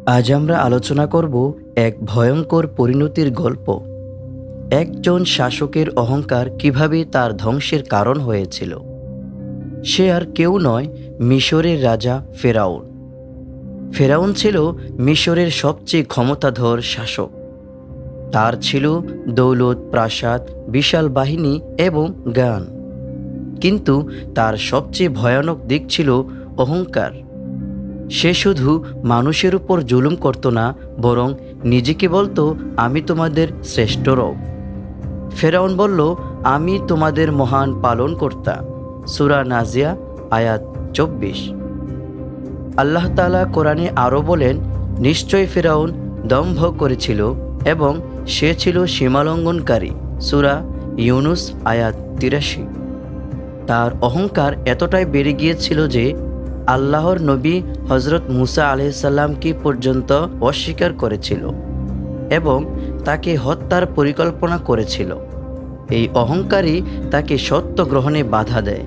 আজ আমরা আলোচনা করব এক ভয়ঙ্কর পরিণতির গল্প। একজন শাসকের অহংকার কিভাবে তার ধ্বংসের কারণ হয়েছিল। সে আর কেউ নয়, মিশরের রাজা ফেরাউন। ফেরাউন ছিল মিশরের সবচেয়ে ক্ষমতাধর শাসক। তার ছিল দৌলত, প্রাসাদ, বিশাল বাহিনী এবং জ্ঞান। কিন্তু তার সবচেয়ে ভয়ানক দিক ছিল অহংকার। সে শুধু মানুষের উপর জুলুম করত না, বরং নিজেকে বলতো, আমি তোমাদের শ্রেষ্ঠ রব। ফেরাউন বলল, আমি তোমাদের মহান পালনকর্তা। সূরা নাজিয়া আয়াত 24। আল্লাহ তাআলা কোরআনে আরও বলেন, নিশ্চয় ফেরাউন দম্ভ করেছিল এবং সে ছিল সীমালঙ্ঘনকারী। সূরা ইউনুস আয়াত 83। তার অহংকার এতটাই বেড়ে গিয়েছিল যে আল্লাহর নবী হজরত মুসা আলাইহিসসালামকে পর্যন্ত অস্বীকার করেছিল এবং তাকে হত্যার পরিকল্পনা করেছিল। এই অহংকারই তাকে সত্য গ্রহণে বাধা দেয়।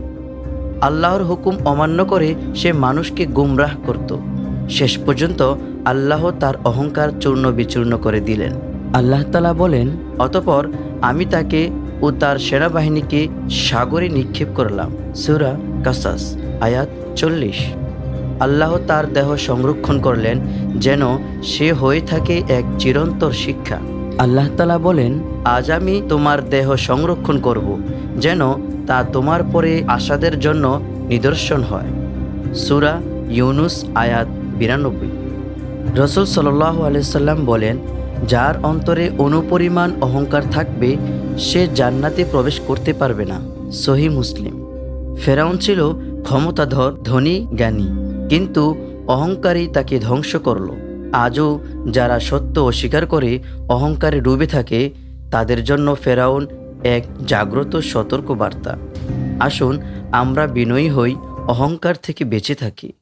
আল্লাহর হুকুম অমান্য করে সে মানুষকে গুমরাহ করত। শেষ পর্যন্ত আল্লাহ তার অহংকার চূর্ণ বিচূর্ণ করে দিলেন। আল্লাহ তাআলা বলেন, অতঃপর আমি তাকে ও তার সেনাবাহিনীকে সাগরে নিক্ষেপ করলাম। সূরা কাসাস আয়াত 40। আল্লাহ তার দেহ সংরক্ষণ করলেন যেন সে হয়ে থাকে এক চিরন্তর শিক্ষা। আল্লাহ তাআলা বলেন, আজ আমি তোমার দেহ সংরক্ষণ করব যেন তা তোমার পরে আসাদের জন্য নিদর্শন হয়। সূরা ইউনুস আয়াত 92। রাসূল সাল্লাল্লাহু আলাইহি সাল্লাম বলেন, যার অন্তরে অনুপরিমাণ অহংকার থাকবে সে জান্নাতে প্রবেশ করতে পারবে না। সহিহ মুসলিম। ফেরাউন ছিল ক্ষমতাধর, ধনী, জ্ঞানী, কিন্তু অহংকারই তাকে ধ্বংস করল। আজও যারা সত্য অস্বীকার করে অহংকারে ডুবে থাকে, তাদের জন্য ফেরাউন এক জাগ্রত সতর্ক বার্তা। আসুন আমরা বিনয়ী হই, অহংকার থেকে বেঁচে থাকি।